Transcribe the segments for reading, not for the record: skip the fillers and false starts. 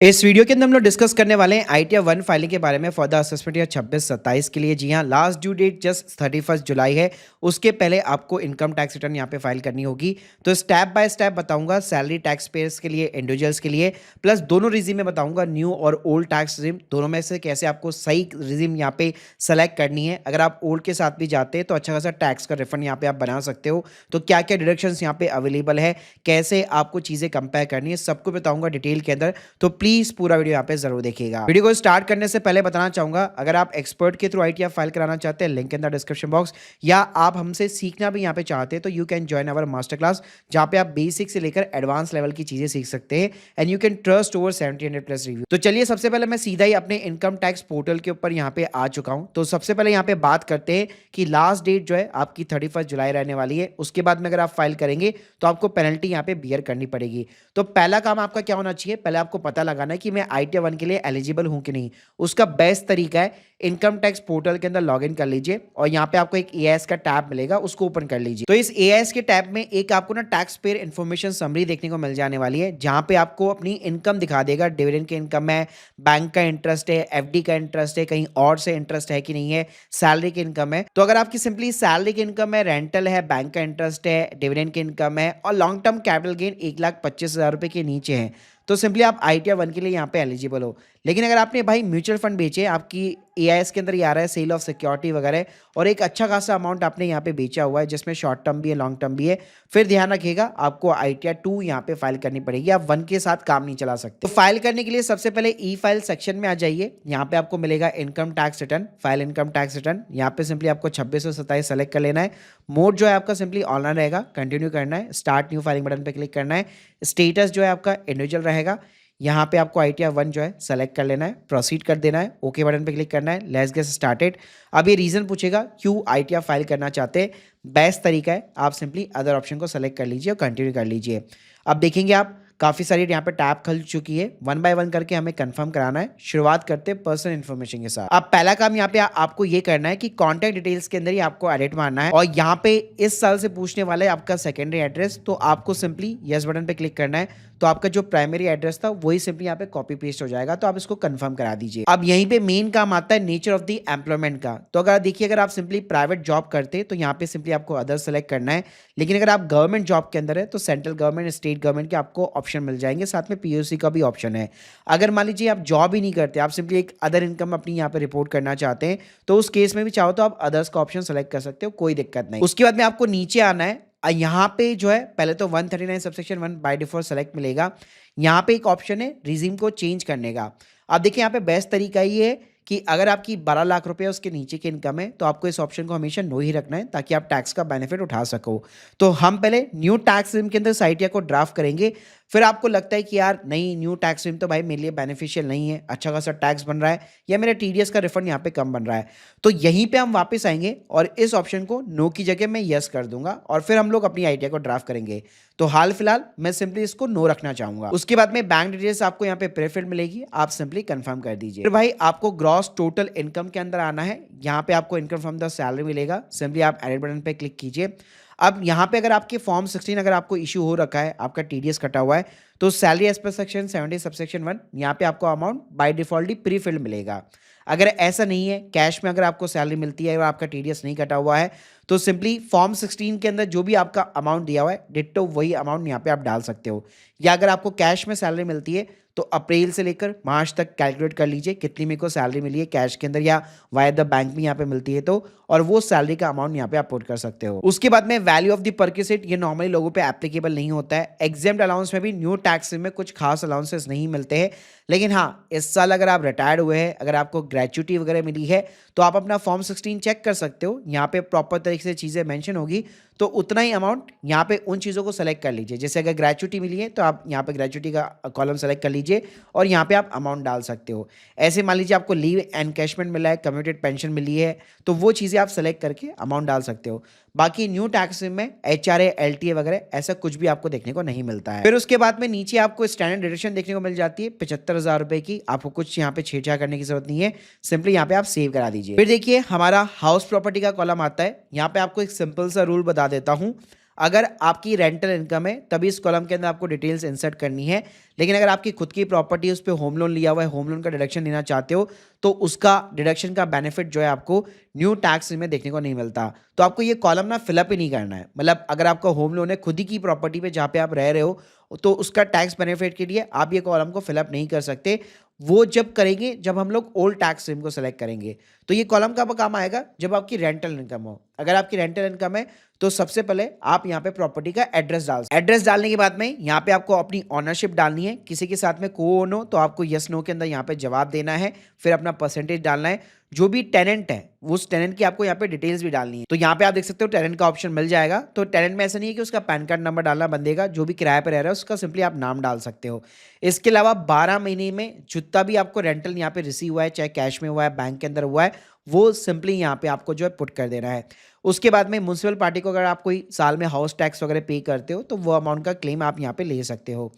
इस वीडियो के अंदर हम लोग डिस्कस करने वाले हैं आईटीआर 1 फाइलिंग के बारे में फॉर द असेसमेंट ईयर 26-27 के लिए। जी हाँ, लास्ट ड्यू डेट जस्ट 31 जुलाई है। उसके पहले आपको इनकम टैक्स रिटर्न यहाँ पे फाइल करनी होगी। तो स्टेप बाय स्टेप बताऊंगा सैलरी टैक्स पेयर्स के लिए, इंडिविजुअल्स के लिए, प्लस दोनों रिजीम में बताऊंगा न्यू और ओल्ड टैक्स रिजीम दोनों में से कैसे आपको सही रिजीम यहाँ पे सेलेक्ट करनी है। अगर आप ओल्ड के साथ भी जाते हैं तो अच्छा खासा टैक्स का रिफंड यहाँ पे आप बना सकते हो। तो क्या क्या डिडक्शंस यहाँ पे अवेलेबल है, कैसे आपको चीज़ें कंपेयर करनी है, सबको बताऊंगा डिटेल के अंदर। तो प्लीज़ पूरा वीडियो यहाँ पे जरूर देखिएगा। वीडियो को स्टार्ट करने से पहले बताना चाहूंगा, अगर आप एक्सपर्ट के थ्रू आईटीआर फाइल कराना चाहते हैं, link in the description box, या आप हमसे सीखना भी यहाँ पे चाहते हैं तो you can join our master class, जहाँ पे आप बेसिक से लेकर एडवांस लेवल की चीजें सीख सकते हैं and you can trust over 1700 plus review. तो चलिए सबसे पहले मैं सीधा ही अपने इनकम टैक्स पोर्टल के ऊपर यहाँ पे आ चुका हूँ। तो सबसे पहले यहाँ पे बात करते हैं कि लास्ट डेट जो है आपकी 31 जुलाई रहने वाली है। उसके बाद में अगर आप फाइल करेंगे तो आपको पेनल्टी यहाँ पे बियर करनी पड़ेगी। तो पहला काम आपका क्या होना चाहिए, पहले आपको पता लगाना है कि मैं आईटीआर 1 के लिए एलिजिबल हूं कि नहीं। उसका बेस्ट तरीका है इनकम टैक्स पोर्टल के अंदर लॉगिन कर लीजिए और यहाँ पे आपको एक एआईएस का टैब मिलेगा, उसको ओपन कर लीजिए। तो इस एआईएस के टैब में एक आपको ना टैक्स पेयर इन्फॉर्मेशन समरी देखने को मिल जाने वाली है, जहाँ पे आपको अपनी इनकम दिखा देगा। डिविडेंड की इनकम है, बैंक का इंटरेस्ट है, एफडी का इंटरेस्ट है, कहीं और से इंटरेस्ट है कि नहीं है, सैलरी की इनकम है। तो अगर आपकी सिंपली सैलरी की इनकम है, रेंटल है, बैंक का इंटरेस्ट है, डिविडेंड की इनकम है और लॉन्ग टर्म कैपिटल गेन 1,25,000 रुपए के नीचे है, तो सिंपली आप आईटीआर 1 के लिए यहाँ पे एलिजिबल हो। लेकिन अगर आपने भाई म्यूचुअल फंड बेचे, आपकी एआईएस के अंदर ये आ रहा है सेल ऑफ सिक्योरिटी वगैरह, और एक अच्छा खासा अमाउंट आपने यहाँ पे बेचा हुआ है जिसमें शॉर्ट टर्म भी है, लॉन्ग टर्म भी है, फिर ध्यान रखिएगा आपको आईटीआर 2 यहाँ पे फाइल करनी पड़ेगी। आप 1 के साथ काम नहीं चला सकते। तो फाइल करने के लिए सबसे पहले ई फाइल सेक्शन में आ जाइए। यहाँ पे आपको मिलेगा income tax return, file income tax return. यहाँ पे सिंपली आपको 26 और 27 सेलेक्ट कर लेना है। मोड जो है आपका सिंपली ऑनलाइन रहेगा, कंटिन्यू करना है, स्टार्ट न्यू फाइलिंग बटन पे क्लिक करना है। स्टेटस जो है आपका इंडिविजुअल रहेगा। यहाँ पे आपको आईटीआर 1 जो है सेलेक्ट कर लेना है, प्रोसीड कर देना है, ओके बटन पे क्लिक करना है, लेट्स गेट स्टार्टेड। अब ये रीजन पूछेगा क्यों आईटीआर फाइल करना चाहते हैं। बेस्ट तरीका है आप सिंपली अदर ऑप्शन को सेलेक्ट कर लीजिए और कंटिन्यू कर लीजिए। अब देखेंगे आप काफ़ी सारी यहाँ पे टैब खुल चुकी है, 1 बाय 1 करके हमें कंफर्म कराना है। शुरुआत करते हैं पर्सनल इन्फॉर्मेशन के साथ। अब पहला काम यहाँ पे आपको ये करना है कि कॉन्टैक्ट डिटेल्स के अंदर ही आपको एडिट मारना है, और यहाँ पे इस साल से पूछने वाला है आपका सेकेंडरी एड्रेस। तो आपको सिंपली यस बटन पे क्लिक करना है, तो आपका जो प्राइमरी एड्रेस था वही सिंपली यहाँ पे कॉपी पेस्ट हो जाएगा। तो आप इसको कंफर्म करा दीजिए। अब यहीं पे मेन काम आता है नेचर ऑफ द एम्प्लॉयमेंट का। तो अगर देखिए, अगर आप सिंपली प्राइवेट जॉब करते हैं तो यहाँ पे सिंपली आपको अदर सेलेक्ट करना है। लेकिन अगर आप गवर्नमेंट जॉब के अंदर है तो सेंट्रल गवर्नमेंट, स्टेट गवर्नमेंट के आपको ऑप्शन मिल जाएंगे, साथ में पीओसी का भी ऑप्शन है। अगर मान लीजिए आप जॉब ही नहीं करते, आप सिंपली एक अदर इनकम अपनी यहाँ पे रिपोर्ट करना चाहते हैं, तो उस केस में भी चाहो तो आप अदर्स का ऑप्शन सेलेक्ट कर सकते हो, कोई दिक्कत नहीं। उसके बाद में आपको नीचे आना है। यहाँ पे जो है पहले तो 139 सबसेक्शन 1 बाय डिफॉल्ट सेलेक्ट मिलेगा। यहाँ पे एक ऑप्शन है रिजीम को चेंज करने का। अब देखिए यहाँ पे बेस्ट तरीका ये है कि अगर आपकी 12 लाख रुपए उसके नीचे की इनकम है तो आपको इस ऑप्शन को हमेशा नो ही रखना है, ताकि आप टैक्स का बेनिफिट उठा सको। तो हम पहले न्यू टैक्स रिजीम के अंदर साइटिया को ड्राफ्ट करेंगे। फिर आपको लगता है कि यार नहीं, न्यू टैक्स रिजीम तो भाई मेरे लिए बेनिफिशियल नहीं है, अच्छा खासा टैक्स बन रहा है या मेरा टीडीएस का रिफंड यहाँ पे कम बन रहा है, तो यहीं पे हम वापस आएंगे और इस ऑप्शन को नो की जगह मैं यस कर दूंगा और फिर हम लोग अपनी आइडिया को ड्राफ्ट करेंगे। तो हाल फिलहाल मैं सिंपली इसको नो रखना चाहूंगा। उसके बाद में बैंक डिटेल्स आपको यहाँ पे प्रीफिल्ड मिलेगी, आप सिंपली कंफर्म कर दीजिए। फिर भाई आपको ग्रॉस टोटल इनकम के अंदर आना है। यहाँ पे आपको इनकम फ्रॉम द सैलरी मिलेगा, सिंपली आप एडिट बटन पे क्लिक कीजिए। अब यहाँ पे अगर आपके फॉर्म 16 अगर आपको इशू हो रखा है, आपका टीडीएस कटा हुआ है, तो salary as per section 70 subsection 1 यहाँ पे आपको अमाउंट बाय डिफॉल्ट ही प्री फिल्ड मिलेगा। अगर ऐसा नहीं है, कैश में अगर आपको सैलरी मिलती है और आपका टीडीएस नहीं कटा हुआ है, तो सिंपली फॉर्म 16 के अंदर जो भी आपका अमाउंट दिया हुआ है डिट्टो वही अमाउंट यहाँ पे आप डाल सकते हो। या अगर आपको कैश में सैलरी मिलती है तो अप्रैल से लेकर मार्च तक कैलकुलेट कर लीजिए कितनी मेरे को सैलरी मिली है कैश के अंदर या वाया द बैंक में यहाँ पे मिलती है, तो और वो सैलरी का अमाउंट यहाँ पे आप पुट कर सकते हो। उसके बाद में वैल्यू ऑफ द परक्विजिट, ये नॉर्मली लोगों पे एप्लीकेबल नहीं होता है। एग्जेम्प्ट अलाउंस में भी न्यू टैक्स में कुछ खास अलाउंसेस नहीं मिलते हैं। लेकिन हाँ, इस साल अगर आप रिटायर्ड हुए हैं, अगर आपको ग्रेचुटी वगैरह मिली है, तो आप अपना फॉर्म 16 चेक कर सकते हो। यहाँ पे प्रॉपर तरीके से चीज़ें मेंशन होगी, तो उतना ही अमाउंट यहाँ पे उन चीज़ों को सेलेक्ट कर लीजिए। जैसे अगर ग्रेचुटी मिली है तो आप यहाँ पे ग्रेचुटी का कॉलम सेलेक्ट कर लीजिए और यहाँ पे आप अमाउंट डाल सकते हो। ऐसे मान लीजिए आपको लीव एनकैशमेंट मिला है, कम्यूटेड पेंशन मिली है, तो वो चीज़ें आप सेलेक्ट करके अमाउंट डाल सकते हो। बाकी न्यू टैक्स में एचआरए, एलटीए वगैरह ऐसा कुछ भी आपको देखने को नहीं मिलता है। फिर उसके बाद में नीचे आपको स्टैंडर्ड डिडक्शन देखने को मिल जाती है 75,000 रुपए की। आपको कुछ यहाँ पे छेड़छाड़ करने की जरूरत नहीं है, सिंपली यहाँ पे आप सेव करा दीजिए। फिर देखिए हमारा हाउस प्रॉपर्टी का कॉलम आता है। यहाँ पे आपको एक सिंपल सा रूल बता देता हूँ। अगर आपकी रेंटल इनकम है तभी इस कॉलम के अंदर आपको डिटेल्स इंसर्ट करनी है। लेकिन अगर आपकी खुद की प्रॉपर्टी है, उस पे होम लोन लिया हुआ है, होम लोन का डिडक्शन लेना चाहते हो, तो उसका डिडक्शन का बेनिफिट जो है आपको न्यू टैक्स में देखने को नहीं मिलता। तो आपको ये कॉलम ना फिलअप ही नहीं करना है। मतलब अगर आपका होम लोन है खुद ही की प्रॉपर्टी पे जहाँ पे आप रह रहे हो, तो उसका टैक्स बेनिफिट के लिए आप ये कॉलम को फिलअप नहीं कर सकते। वो जब करेंगे जब हम लोग ओल्ड टैक्स स्ट्रीम को सेलेक्ट करेंगे। तो ये कॉलम कब काम आएगा? जब आपकी रेंटल इनकम हो। अगर आपकी रेंटल इनकम है तो सबसे पहले आप यहाँ पे प्रॉपर्टी का एड्रेस डालने के बाद में यहाँ पे आपको अपनी ओनरशिप डालनी है। किसी के साथ में को ओन हो तो आपको यस नो के अंदर यहाँ पे जवाब देना है, फिर अपना परसेंटेज डालना है। जो भी टेनेंट है उस टेनेंट की आपको यहाँ पे डिटेल्स भी डालनी है। तो यहाँ पे आप देख सकते हो टेनेंट का ऑप्शन मिल जाएगा। तो टेनेंट में ऐसा नहीं है कि उसका पैन कार्ड नंबर डालना बंदेगा, जो भी किराए पर रह रहा है उसका सिंपली आप नाम डाल सकते हो। इसके अलावा 12 महीने में जितना भी आपको रेंटल यहाँ पे रिसीव हुआ है, चाहे कैश में हुआ है, बैंक के अंदर हुआ है, वो सिंपली यहाँ पे आपको जो है पुट कर देना है। उसके बाद में म्युनिसिपल पार्टी को अगर आप कोई साल में हाउस टैक्स वगैरह पे करते हो तो वो अमाउंट का क्लेम आप यहाँ पे ले सकते हो।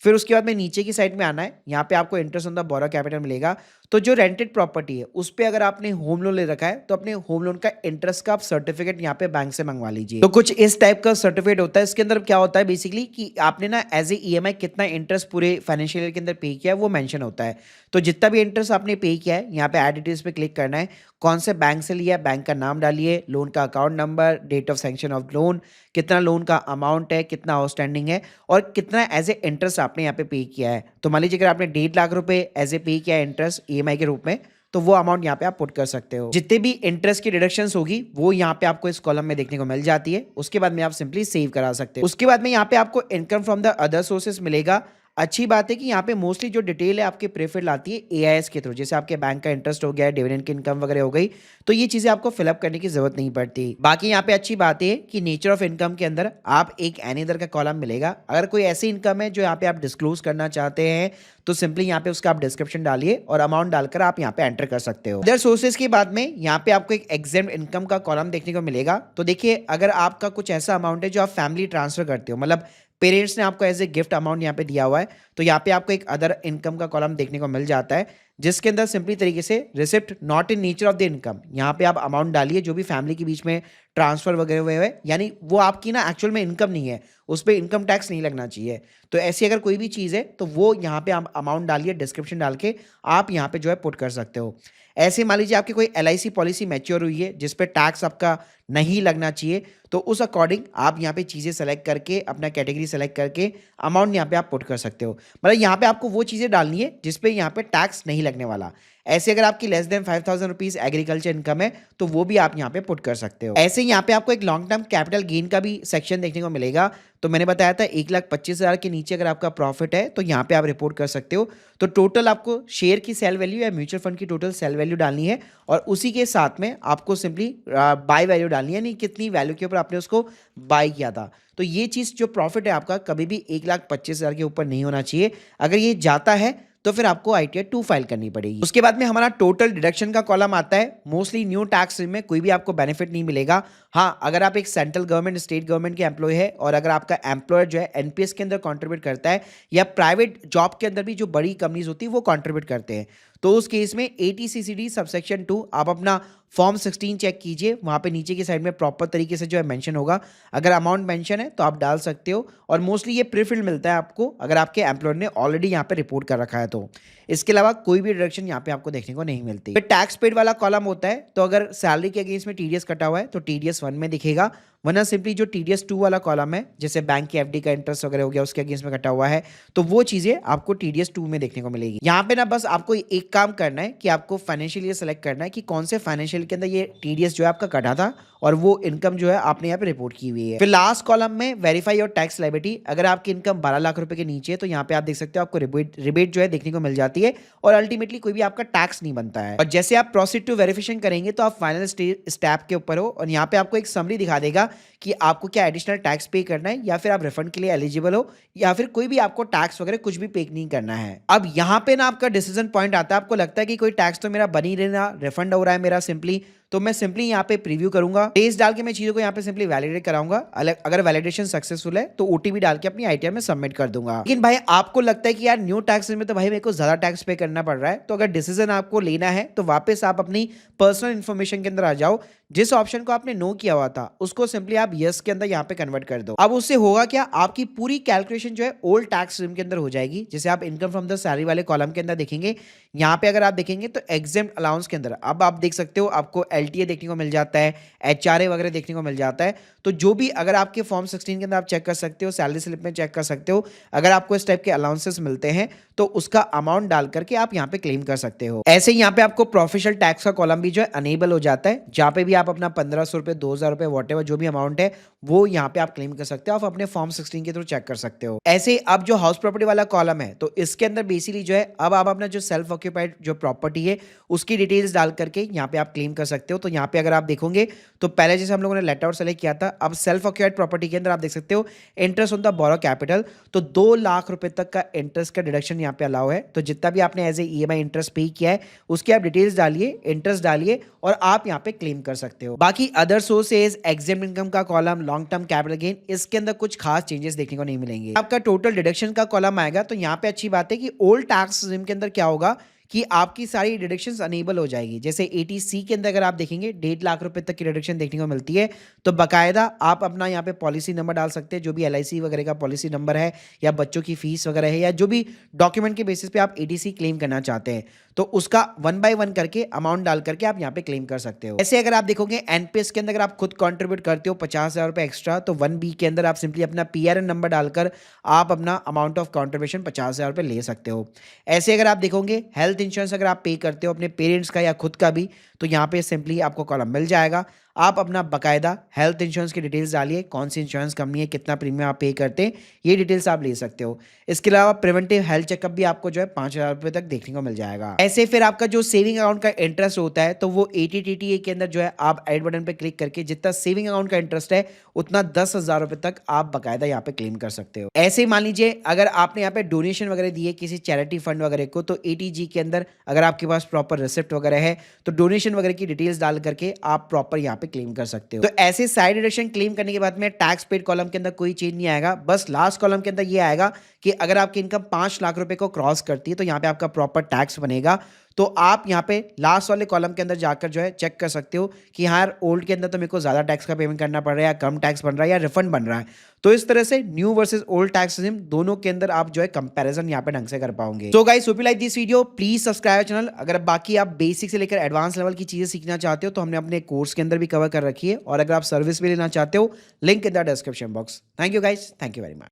फिर उसके बाद में नीचे की साइड में आना है, यहाँ पे आपको interest on the borrowed capital मिलेगा। तो जो रेंटेड प्रॉपर्टी है उस पे अगर आपने होम लोन ले रखा है तो अपने होम लोन का इंटरेस्ट का आप सर्टिफिकेट यहाँ पे बैंक से मंगवा लीजिए। तो कुछ इस टाइप का सर्टिफिकेट होता है। इसके अंदर क्या होता है बेसिकली कि आपने ना एज ए ईएमआई कितना इंटरेस्ट पूरे फाइनेंशियल ईयर के अंदर पे किया है वो मेंशन होता है। तो जितना भी इंटरेस्ट आपने पे किया है यहाँ पे ऐड डिटेल्स पे क्लिक करना है। कौन से बैंक से लिया है, बैंक का नाम डालिए, लोन का account number, date of sanction of loan, कितना लोन का अमाउंट है, कितना आउटस्टैंडिंग है और कितना एज ए इंटरेस्ट आपने यहाँ पे पे किया है। तो मान लीजिए अगर आपने 1.5 लाख रुपए एज ए पे किया है इंटरेस्ट ईएमआई के रूप में, तो वो अमाउंट यहाँ पे आप पुट कर सकते हो। जितने भी इंटरेस्ट की डिडक्शंस होगी वो यहाँ पे आपको इस कॉलम में देखने को मिल जाती है। उसके बाद में आप सिंपली सेव करा सकते हो। उसके बाद में यहाँ पे आपको income from the other sources मिलेगा। अच्छी बात है कि यहाँ पे मोस्टली जो डिटेल है आपके प्रेफर्ड आती है एआईएस के थ्रू। जैसे आपके बैंक का इंटरेस्ट हो गया, डिविडेंड की इनकम वगैरह हो गई, तो ये चीजें आपको फिलअप करने की जरूरत नहीं पड़ती। बाकी यहाँ पे अच्छी बात है कि नेचर ऑफ इनकम के अंदर आप एक एनीदर का कॉलम मिलेगा। अगर कोई ऐसी इनकम है जो यहाँ पे आप डिस्क्लोज करना चाहते हैं तो सिंपली यहाँ पे उसका आप डिस्क्रिप्शन डालिए और अमाउंट डालकर आप यहाँ पे एंटर कर सकते हो। अदर सोर्सेज के बाद में यहाँ पे आपको एक एग्जेम्प्ट इनकम का कॉलम देखने को मिलेगा। तो देखिए अगर आपका कुछ ऐसा अमाउंट है जो आप फैमिली ट्रांसफर करते हो, मतलब पेरेंट्स ने आपको एज ए गिफ्ट अमाउंट यहाँ पे दिया हुआ है, तो यहाँ पे आपको एक अदर इनकम का कॉलम देखने को मिल जाता है जिसके अंदर सिंपली तरीके से receipt not in nature of the income, यहाँ पे आप अमाउंट डालिए जो भी फैमिली के बीच में ट्रांसफर वगैरह हुए हुए, यानी वो आपकी ना एक्चुअल में इनकम नहीं है, उस पर इनकम टैक्स नहीं लगना चाहिए। तो ऐसी अगर कोई भी चीज़ है तो वो यहाँ पे आप अमाउंट डालिए, डिस्क्रिप्शन डाल के आप यहाँ पे जो है पुट कर सकते हो। ऐसे मान लीजिए आपकी कोई एलआईसी पॉलिसी मैच्योर हुई है जिस पे टैक्स आपका नहीं लगना चाहिए, तो उस अकॉर्डिंग आप यहाँ पे चीज़ें सेलेक्ट करके अपना कैटेगरी सेलेक्ट करके अमाउंट यहाँ पे आप पुट कर सकते हो। मतलब यहाँ पे आपको वो चीज़ें डालनी है जिस पे यहाँ पे टैक्स नहीं लगने वाला। ऐसे अगर आपकी less than 5,000 rupees agriculture income है तो वो भी आप यहाँ पे पुट कर सकते हो। ऐसे यहाँ पे आपको एक लॉन्ग टर्म कैपिटल गेन का भी सेक्शन देखने को मिलेगा। तो मैंने बताया था 1,25,000 के नीचे अगर आपका प्रॉफिट है तो यहाँ पे आप रिपोर्ट कर सकते हो। तो टोटल आपको शेयर की सेल वैल्यू या म्यूचुअल फंड की टोटल सेल वैल्यू डालनी है और उसी के साथ में आपको सिंपली बाय वैल्यू डालनी है, यानी कितनी वैल्यू के ऊपर आपने उसको बाय किया था। तो ये चीज़ जो प्रॉफिट है आपका कभी भी 1,25,000 के ऊपर नहीं होना चाहिए। अगर ये जाता है तो फिर आपको ITR 2 फाइल करनी पड़ेगी। उसके बाद में हमारा टोटल डिडक्शन का कॉलम आता है। मोस्टली न्यू टैक्स में कोई भी आपको बेनिफिट नहीं मिलेगा। हाँ, अगर आप एक सेंट्रल गवर्नमेंट स्टेट गवर्नमेंट के एम्प्लॉय है और अगर आपका एम्प्लॉयर जो है एनपीएस के अंदर कंट्रीब्यूट करता है या प्राइवेट जॉब के अंदर भी जो बड़ी कंपनीज होती है वो कंट्रीब्यूट करते हैं, तो उस केस में 80CCD सबसेक्शन 2 आप अपना फॉर्म 16 चेक कीजिए। वहाँ पे नीचे की साइड में प्रॉपर तरीके से जो है मेंशन होगा। अगर अमाउंट मेंशन है तो आप डाल सकते हो और मोस्टली ये प्रीफिल्ड मिलता है आपको अगर आपके एम्प्लॉयर ने ऑलरेडी यहाँ पे रिपोर्ट कर रखा है तो। इसके अलावा कोई भी डिडक्शन यहाँ पे आपको देखने को नहीं मिलती। फिर टैक्स पेड वाला कॉलम होता है, तो अगर सैलरी के अगेंस्ट में TDS कटा हुआ है तो TDS 1 में दिखेगा, वरना सिंपली जो TDS 2 वाला कॉलम है जैसे बैंक की FD का इंटरेस्ट वगैरह हो गया उसके अगेंस्ट में कटा हुआ है तो वो चीजें आपको TDS 2 में देखने को मिलेगी। यहाँ पे ना बस आपको एक काम करना है कि आपको फाइनेंशियल ईयर सेलेक्ट करना है कि कौन से फाइनेंशियल के अंदर ये TDS जो है आपका कटा था और वो इनकम जो है आपने यहाँ पे रिपोर्ट की हुई है। फिर लास्ट कॉलम में वेरीफाई योर टैक्स लायबिलिटी। अगर आपकी इनकम 12 लाख रुपए के नीचे है तो यहाँ पे आप देख सकते हो आपको रिबेट जो है देखने को मिल जाती है और अल्टीमेटली कोई भी आपका टैक्स नहीं बनता है। और जैसे आप प्रोसीड टू वेरिफिकेशन करेंगे तो आप फाइनल स्टेप के ऊपर हो और यहाँ पे आपको एक समरी दिखा देगा कि आपको क्या एडिशनल टैक्स पे करना है या फिर आप रिफंड के लिए एलिजिबल हो या फिर कोई भी आपको टैक्स वगैरह कुछ भी पे नहीं करना है। अब यहाँ पे ना आपका डिसीजन पॉइंट आता है। आपको लगता है कि कोई टैक्स तो मेरा बन ही रहना, रिफंड हो रहा है मेरा सिंपली, तो मैं सिंपली यहाँ पे प्रीव्यू करूंगा, टेस्ट डाल के मैं चीजों को यहाँ पे सिंपली वैलिडेट कराऊंगा। अगर वैलिडेशन सक्सेसफुल है तो OTP डाल के अपनी ITR में सबमिट कर दूंगा। लेकिन भाई आपको लगता है कि यार न्यू टैक्स में तो भाई मेरे को ज्यादा टैक्स पे करना पड़ रहा है, तो अगर डिसीजन आपको लेना है तो वापस आप अपनी पर्सनल इन्फॉर्मेशन के अंदर आ जाओ। जिस ऑप्शन को आपने नो किया हुआ था उसको सिंपली आप यस के अंदर यहाँ पे कन्वर्ट कर दो। अब उससे होगा क्या, आपकी पूरी कैलकुलेशन जो है ओल्ड टैक्स रिजिम के अंदर हो जाएगी। जैसे आप इनकम फ्रॉम द सैलरी वाले कॉलम के अंदर देखेंगे, यहाँ पे अगर आप देखेंगे तो एग्जेम्प्ट अलाउंस के अंदर अब आप देख सकते हो आपको एलटीए देखने को मिल जाता है, एचआरए वगैरह देखने को मिल जाता है। तो जो भी अगर आपके फॉर्म 16 के अंदर आप चेक कर सकते हो, सैलरी स्लिप में चेक कर सकते हो, अगर आपको इस टाइप के अलाउंसेस मिलते हैं तो उसका अमाउंट डाल करके आप यहाँ पे क्लेम कर सकते हो। ऐसे ही यहाँ पे आपको प्रोफेशनल टैक्स का कॉलम भी जो है अनेबल हो जाता है, जहाँ पे भी आप अपना 1500 रुपए, 2000 रुपए, वॉटेवर जो भी अमाउंट है वो यहाँ पे आप क्लेम कर सकते हो। आप अपने फॉर्म 16 के थ्रू चेक कर सकते हो। ऐसे अब जो हाउस प्रॉपर्टी वाला कॉलम है तो इसके अंदर बेसिकली जो है अब आप अपना जो सेल्फ ऑक्यूपाइड जो प्रॉपर्टी है उसकी डिटेल्स डाल करके यहाँ पे आप क्लेम कर सकते हो। तो यहाँ पे अगर आप देखोगे तो पहले जैसे हम लोगों ने लेट आउट सेलेक्ट किया था, अब सेल्फ ऑक्यूपाइड प्रॉपर्टी के अंदर आप देख सकते हो interest on the borrowed capital, तो 2 लाख रुपए तक का इंटरेस्ट का डिडक्शन यहाँ पे अलाउ है। तो जितना भी आपने एज ए ईएमआई इंटरेस्ट पे किया है उसकी आप डिटेल्स डालिए, इंटरेस्ट डालिए और आप यहाँ पे क्लेम कर सकते हो। बाकी अदर सोर्सेज, एग्जेम्प्ट इनकम का column, long term capital gain, इसके अंदर कुछ खास चेंजेस देखने को नहीं मिलेंगे। आपका टोटल डिडक्शन का कॉलम आएगा तो यहाँ पे अच्छी बात है कि ओल्ड टैक्स रिजिम के अंदर क्या होगा कि आपकी सारी डिडक्शंस अनेबल हो जाएगी। जैसे 80C के अंदर अगर आप देखेंगे 1.5 लाख रुपए तक की डिडक्शन देखने को मिलती है, तो बाकायदा आप अपना यहाँ पे पॉलिसी नंबर डाल सकते हैं, जो भी LIC वगैरह का पॉलिसी नंबर है या बच्चों की फीस वगैरह है या जो भी डॉक्यूमेंट के बेसिस पे आप 80C क्लेम करना चाहते हैं तो उसका 1 बाय 1 करके अमाउंट डाल करके आप यहाँ पे क्लेम कर सकते हो। ऐसे अगर आप देखोगे एनपीएस के अंदर अगर आप खुद कंट्रीब्यूट करते हो 50,000 रुपए एक्स्ट्रा, तो 1B के अंदर आप सिंपली अपना PRN नंबर डालकर आप अपना अमाउंट ऑफ कॉन्ट्रीब्यूशन 50,000 रुपए ले सकते हो। ऐसे अगर आप देखोगे हेल्थ इंश्योरेंस अगर आप पे करते हो अपने पेरेंट्स का या खुद का भी, तो यहाँ पे सिंपली आपको कॉलम मिल जाएगा। आप अपना बकायदा हेल्थ इंश्योरेंस की डिटेल्स डालिए, कौन सी इंश्योरेंस कंपनी है, कितना प्रीमियम आप पे करते हैं, ये डिटेल्स आप ले सकते हो। इसके अलावा प्रिवेंटिव हेल्थ चेकअप भी आपको जो है 5,000 रुपए तक देखने को मिल जाएगा। ऐसे फिर आपका जो सेविंग अकाउंट का इंटरेस्ट होता है तो वो 80TTA के अंदर जो है आप ऐड बटन पे क्लिक करके जितना सेविंग अकाउंट का इंटरेस्ट है उतना 10,000 रुपए तक आप बकायदा यहाँ पे क्लेम कर सकते हो। ऐसे मान लीजिए अगर आपने यहाँ पे डोनेशन वगैरह दिए किसी चैरिटी फंड वगैरह को, तो 80G के अंदर अगर आपके पास प्रॉपर रिसिप्ट वगैरह है तो डोनेशन वगैरह की डिटेल्स डाल करके आप प्रॉपर यहाँ पे क्लेम कर सकते हो। तो ऐसे साइड डिडक्शन क्लेम करने के बाद में टैक्स पेड कॉलम के अंदर कोई चेंज नहीं आएगा, बस लास्ट कॉलम के अंदर ये आएगा कि अगर आपकी इनकम 5 लाख रुपए को क्रॉस करती है तो यहाँ पे आपका प्रॉपर टैक्स बनेगा। तो आप यहाँ पे लास्ट वाले कॉलम के अंदर जाकर जो है चेक कर सकते हो कि यार ओल्ड के अंदर तो मेरे को ज़्यादा टैक्स का पेमेंट करना पड़ रहा है या कम टैक्स बन रहा है या रिफंड बन रहा है। तो इस तरह से new versus old tax regime दोनों के अंदर आप जो है कंपैरिजन यहाँ पे ढंग से कर पाओगे। So guys, hope you like this video, please subscribe channel. अगर बाकी आप बेसिक से लेकर एडवांस लेवल की चीजें सीखना चाहते हो तो हमने अपने कोर्स के अंदर भी कवर कर रखी है, और अगर आप सर्विस भी लेना चाहते हो link in the description box. Thank you guys, thank you very much.